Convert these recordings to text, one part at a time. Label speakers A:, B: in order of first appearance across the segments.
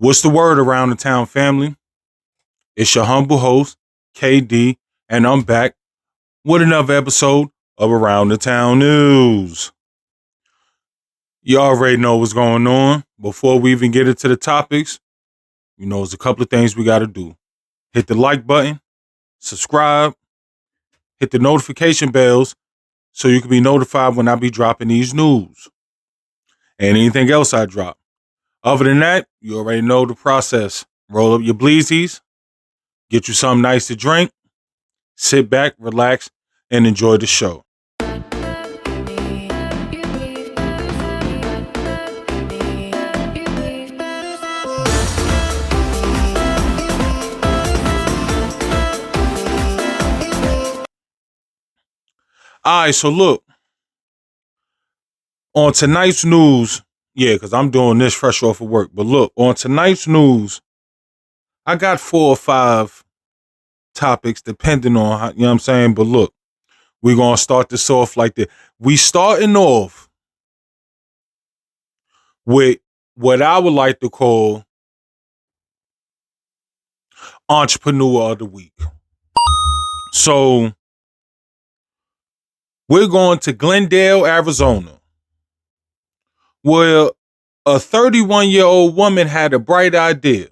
A: What's the word around the town, family? It's your humble host, KD, and I'm back with another episode of Around the Town News. You already know what's going on. Before we even get into the topics, there's a couple of things we got to do. Hit the like button, subscribe, hit the notification bells so you can be notified when I be dropping these news and anything else I drop. Other than that, you already know the process. Roll up your bleezies, get you something nice to drink, sit back, relax, and enjoy the show. All right, so look, on tonight's news, because I'm doing this fresh off of work, but look, on tonight's news, I got 4 or 5 topics depending on how, what I'm saying? But look, we're going to start this off like this. We starting off with what I would like to call Entrepreneur of the Week. So, we're going to Glendale, Arizona, where a 31-year-old woman had a bright idea.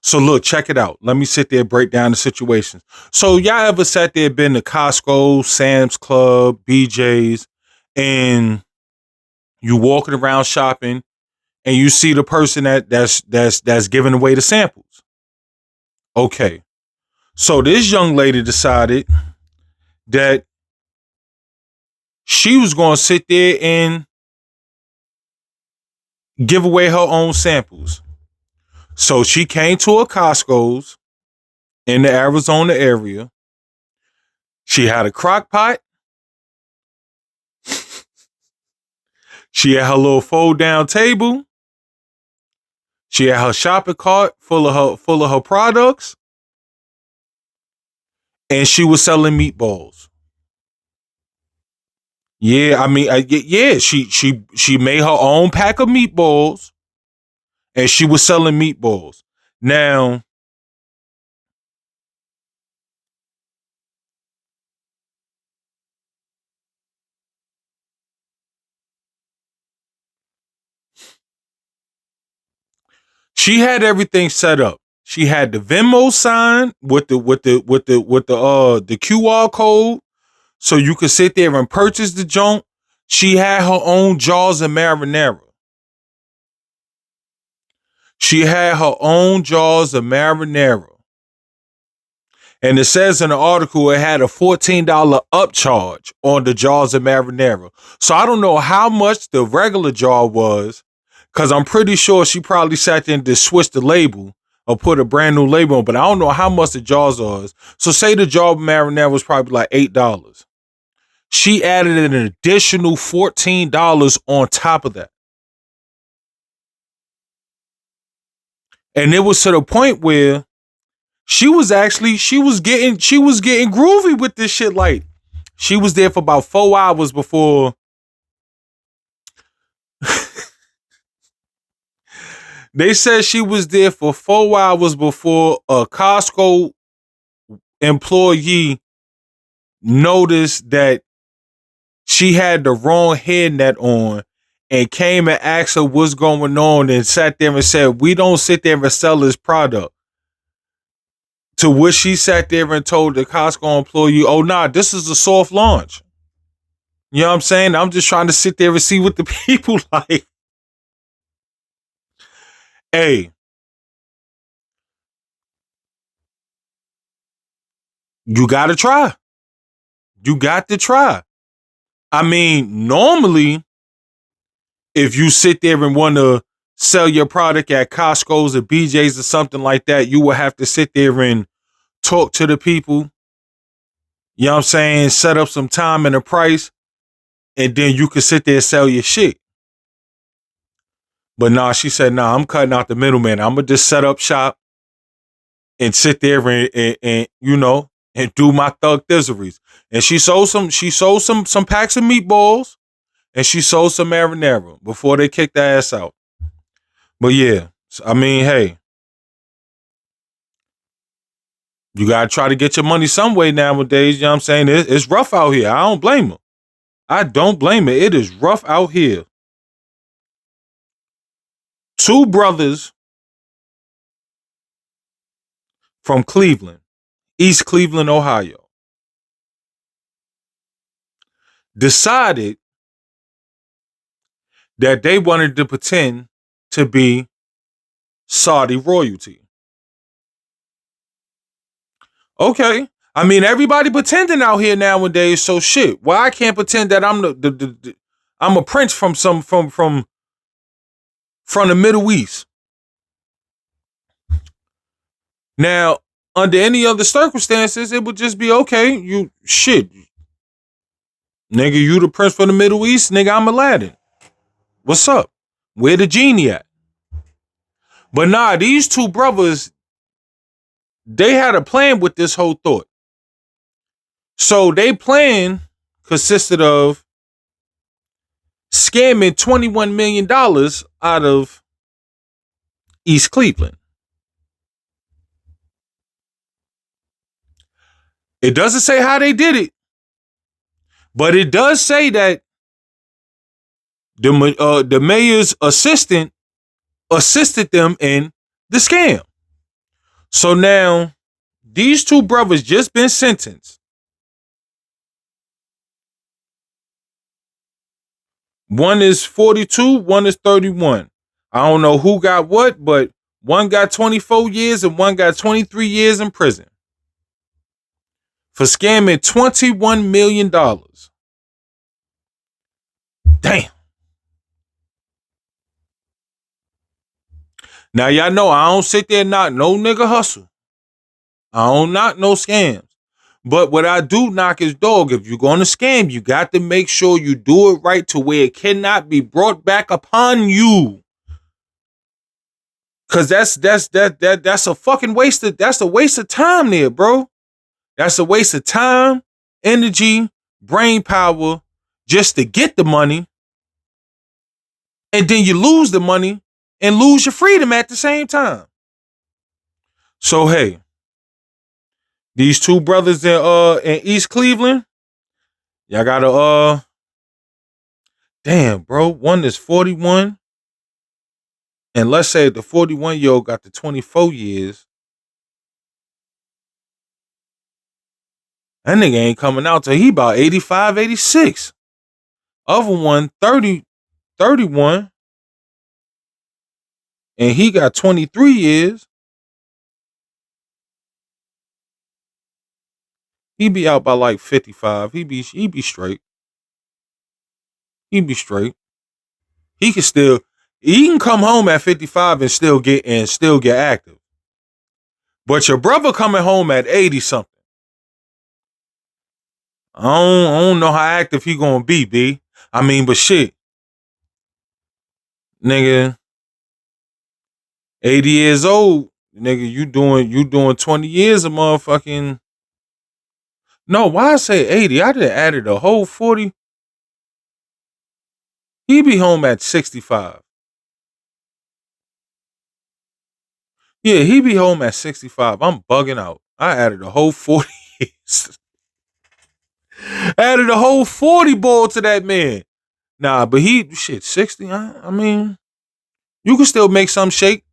A: So look, check it out. Let me sit there and break down the situations. So y'all ever sat there, been to Costco, Sam's Club, BJ's, and you walking around shopping and you see the person that's giving away the samples? Okay. So this young lady decided that she was going to sit there and give away her own samples. So she came to a Costco's in the Arizona area. She had a crock pot. She had her little fold down table. She had her shopping cart full of her products. And she was selling meatballs. Yeah, she made her own pack of meatballs. And she was selling meatballs. Now, she had everything set up. She had the Venmo sign with the QR code, so you could sit there and purchase the junk. She had her own jars of marinara. She had her own jars of marinara. And it says in the article it had a $14 upcharge on the jars of marinara. So I don't know how much the regular jar was, because I'm pretty sure she probably sat there and just switched the label or put a brand new label on, but I don't know how much the jars was. So say the jar of marinara was probably like $8. She added an additional $14 on top of that. And it was to the point where she was getting groovy with this shit. Like, she was there for about 4 hours before they said she was there for 4 hours before a Costco employee noticed that she had the wrong headnet on and came and asked her what's going on and sat there and said, "We don't sit there and sell this product." To which she sat there and told the Costco employee, "Oh, nah, this is a soft launch." You know what I'm saying? I'm just trying to sit there and see what the people like. Hey, you got to try. You got to try. I mean, normally, if you sit there and want to sell your product at Costco's or BJ's or something like that, you will have to sit there and talk to the people. You know what I'm saying? Set up some time and a price, and then you can sit there and sell your shit. But nah, she said, "Nah, I'm cutting out the middleman. I'm gonna just set up shop and sit there and and do my thug thizeries." And she sold some packs of meatballs, and she sold some marinara before they kicked her ass out. But yeah, I mean, hey, you gotta try to get your money some way nowadays. You know what I'm saying? It's rough out here. I don't blame her. I don't blame her. It is rough out here. Two brothers from Cleveland, East Cleveland, Ohio, decided that they wanted to pretend to be Saudi royalty. Okay. I mean, everybody pretending out here nowadays. So shit. Why I can't pretend that I'm I'm a prince from the Middle East. Now, under any other circumstances, it would just be okay. You shit, nigga. You the prince from the Middle East, nigga. I'm Aladdin. What's up? Where the genie at? But nah, these two brothers, they had a plan with this whole thought. So they plan consisted of scamming $21 million out of East Cleveland. It doesn't say how they did it, but it does say that the mayor's assistant assisted them in the scam. So now these two brothers just been sentenced. One is 42, one is 31. I don't know who got what, but one got 24 years and one got 23 years in prison for scamming $21 million. Damn. Now, y'all know I don't sit there and knock no nigga hustle. I don't knock no scams. But what I do knock is, dog, if you're going to scam, you got to make sure you do it right to where it cannot be brought back upon you. Cause that's a fucking that's a waste of time there, bro. That's a waste of time, energy, brain power just to get the money. And then you lose the money and lose your freedom at the same time. So hey, these two brothers in East Cleveland, y'all gotta damn, bro. One is 41. And let's say the 41-year-old got the 24 years. That nigga ain't coming out till he about 85, 86. Other one, 30, 31. And he got 23 years. He be out by like 55. He be straight. He be straight. He can come home at 55 and still get active. But your brother coming home at 80 something. I don't know how active he gonna be, B. I mean, but shit. Nigga, 80 years old, nigga, you doing 20 years of motherfucking. No, why I say 80? I just added a whole 40. He be home at 65. Yeah, he be home at 65. I'm bugging out. I added a whole 40 years. Added a whole 40 ball to that man. Nah, but he, shit, 60. I mean, you can still make some shake.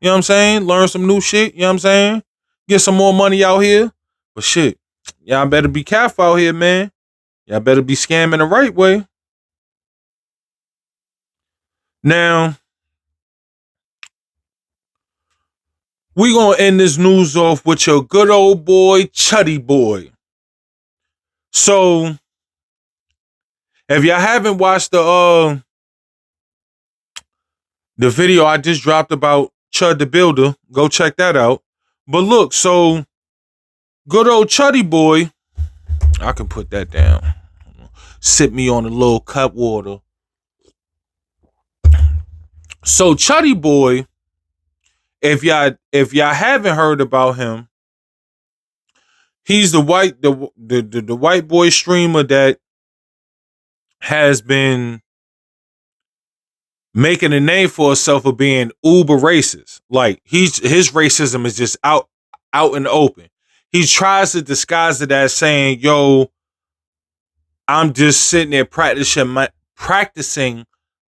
A: You know what I'm saying? Learn some new shit. You know what I'm saying? Get some more money out here. But shit, y'all better be careful out here, man. Y'all better be scamming the right way. Now, we gonna end this news off with your good old boy, Chuddy Boy. So, if y'all haven't watched the video I just dropped about Chud the Builder, go check that out. But look, so good old Chuddy Boy, I can put that down. Sip me on a little cup water. So Chuddy Boy, if y'all haven't heard about him, he's the white boy streamer that has been making a name for herself of being uber racist. Like his racism is just out in the open. He tries to disguise it as saying, "Yo, I'm just sitting there practicing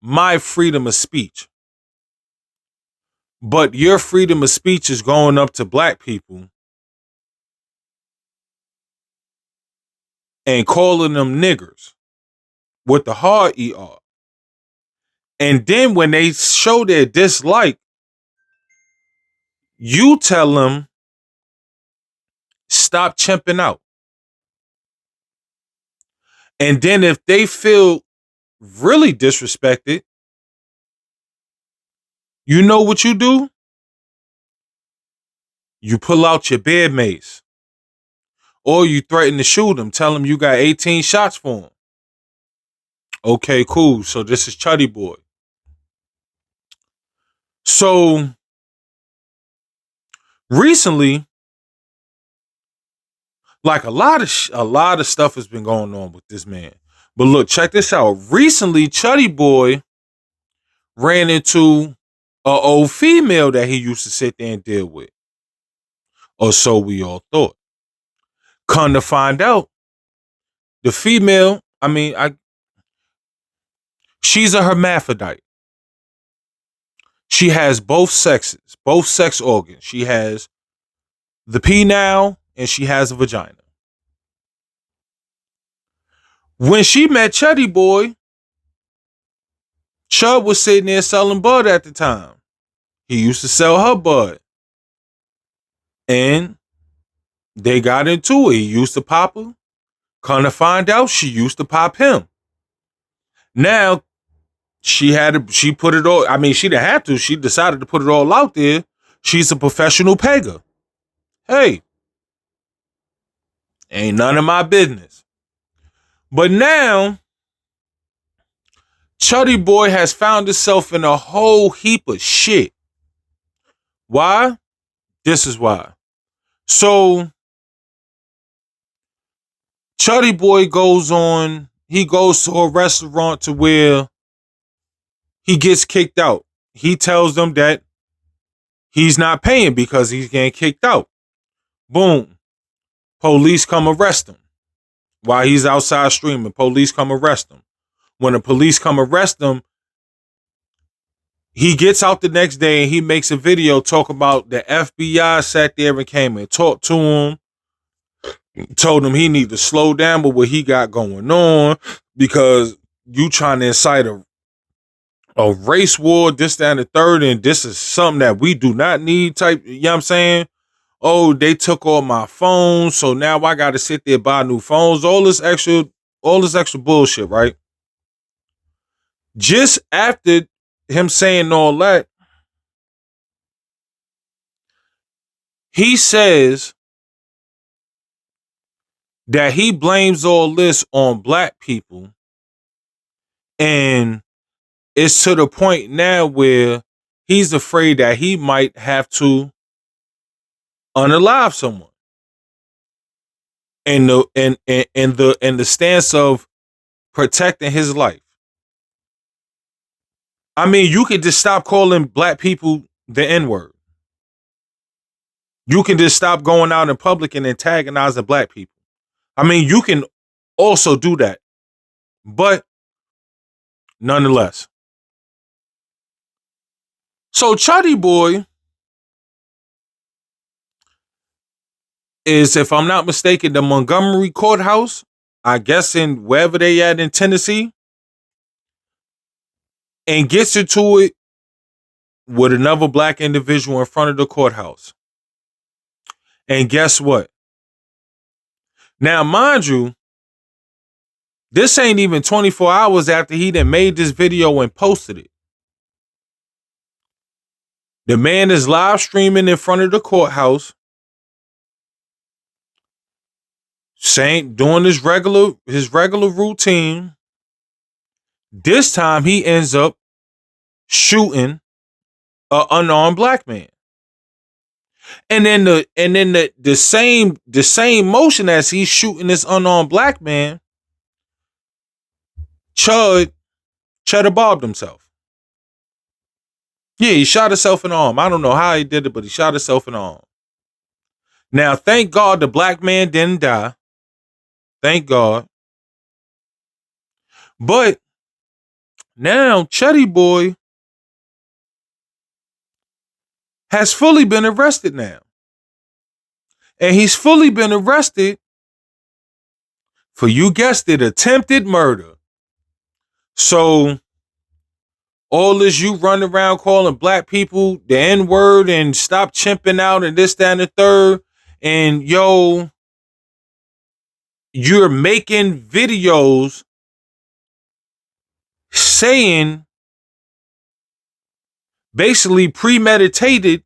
A: my freedom of speech." But your freedom of speech is going up to black people and calling them niggers with the hard ER. And then when they show their dislike, you tell them, stop chimping out. And then if they feel really disrespected, you know what you do? You pull out your bed mace. Or you threaten to shoot them. Tell them you got 18 shots for them. Okay, cool. So this is Chuddy Boy. So recently, like a lot of stuff has been going on with this man. But look, check this out. Recently, Chuddy Boy ran into an old female that he used to sit there and deal with. Or so we all thought. Come to find out, the female, she's a hermaphrodite. She has both sexes, both sex organs. She has the penile and she has a vagina. When she met Chuddy Boy, Chud was sitting there selling bud at the time. He used to sell her bud. And they got into it. He used to pop her. Come to find out, she used to pop him. Now, she put it all, she didn't have to. She decided to put it all out there. She's a professional pegger. Hey, ain't none of my business. But now, Chuddy Boy has found himself in a whole heap of shit. Why? This is why. So, Chuddy Boy goes to a restaurant to where he gets kicked out. He tells them that he's not paying because he's getting kicked out. Boom. Police come arrest him. While he's outside streaming, police come arrest him. When the police come arrest him, he gets out the next day and he makes a video talk about the FBI sat there and came and talked to him. Told him he need to slow down with what he got going on because you trying to incite a race war, this, that, and the third, and this is something that we do not need type, you know what I'm saying? Oh, they took all my phones, so now I got to sit there buy new phones, all this extra bullshit, right? Just after him saying all that, he says that he blames all this on black people, and it's to the point now where he's afraid that he might have to unalive someone. In the stance of protecting his life. You could just stop calling black people the N-word. You can just stop going out in public and antagonizing black people. You can also do that. But nonetheless. So Chuddy Boy is, if I'm not mistaken, the Montgomery courthouse, I guess in wherever they at in Tennessee, and gets into it with another black individual in front of the courthouse. And guess what? Now, mind you, this ain't even 24 hours after he done made this video and posted it. The man is live streaming in front of the courthouse, doing his regular routine. This time he ends up shooting an unarmed black man. And then the same motion as he's shooting this unarmed black man, Chud bobbed himself. Yeah, he shot himself in the arm. I don't know how he did it, but he shot himself in the arm. Now, thank God the black man didn't die. Thank God. But now Chuddy Boy has fully been arrested now. And he's fully been arrested for, you guessed it, attempted murder. So all this you run around calling black people the N-word and stop chimping out and this, that, and the third. And yo, you're making videos saying basically premeditated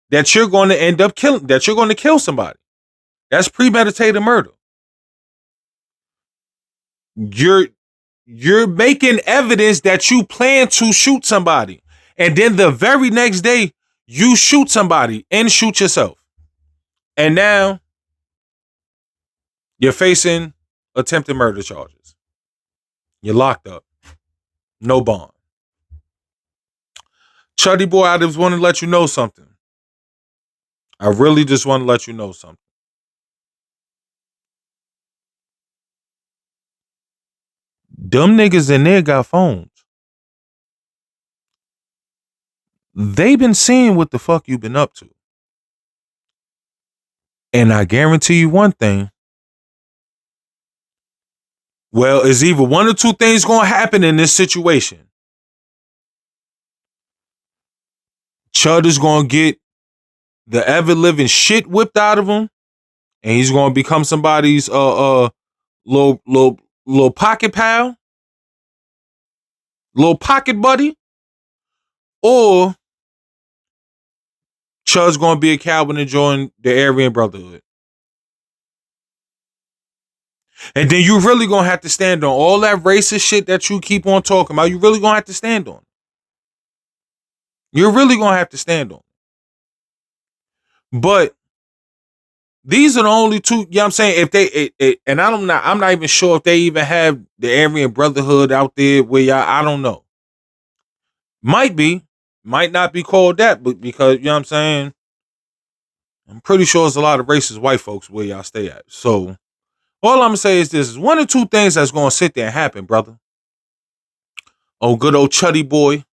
A: that you're going to end up killing, that you're going to kill somebody. That's premeditated murder. You're making evidence that you plan to shoot somebody. And then the very next day, you shoot somebody and shoot yourself. And now you're facing attempted murder charges. You're locked up. No bond. Chuddy Boy, I just want to let you know something. I really just want to let you know something. Them niggas in there got phones. They been seeing what the fuck you been up to. And I guarantee you one thing. Well, it's either one or two things going to happen in this situation. Chud is going to get the ever-living shit whipped out of him. And he's going to become somebody's little pocket pal. Little pocket buddy. Or Chud's going to be a coward and join the Aryan Brotherhood. And then you really going to have to stand on all that racist shit that you keep on talking about. You really going to have to stand on. You're really going to have to stand on. But these are the only two, you know what I'm saying? If they, and I'm not even sure if they even have the Aryan Brotherhood out there where y'all, I don't know. Might be, might not be called that, but because, you know what I'm saying? I'm pretty sure there's a lot of racist white folks where y'all stay at. So all I'm going to say is this is one or two things that's going to sit there and happen, brother. Oh, good old Chuddy Boy.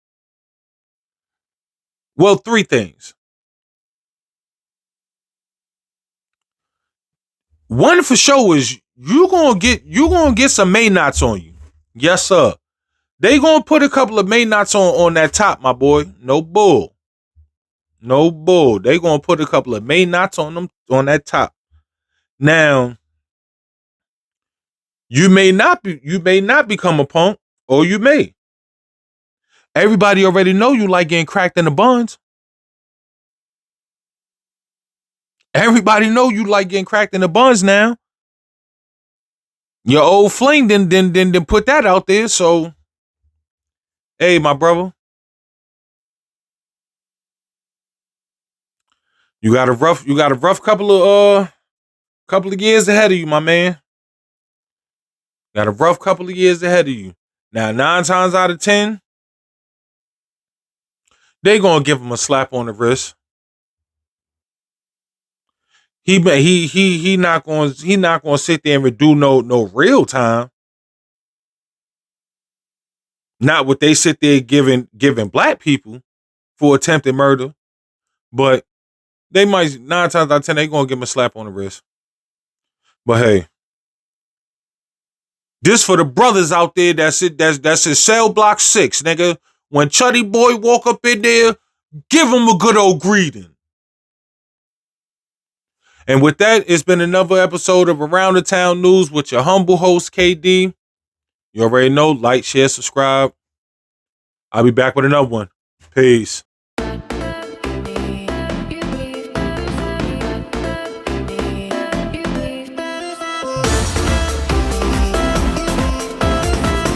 A: Well, three things. One for sure is you're gonna get some May knots on you. Yes, sir. They gonna put a couple of May knots on that top, my boy. No bull. No bull. They gonna put a couple of May knots on them on that top. Now, you may not become a punk, or you may. Everybody already know you like getting cracked in the buns. Everybody know you like getting cracked in the buns now. Your old flame didn't put that out there, so hey, my brother. You got a rough couple of years ahead of you, my man. Got a rough couple of years ahead of you. Now, 9 times out of 10, they gonna give him a slap on the wrist. He not gonna sit there and do no real time. Not what they sit there giving black people for attempted murder, but they might 9 times out of 10 they gonna give him a slap on the wrist. But hey, this for the brothers out there that's in cell block 6, nigga. When Chuddy Boy walk up in there, give him a good old greeting. And with that, it's been another episode of Around the Town News with your humble host, KD. You already know, like, share, subscribe. I'll be back with another one. Peace.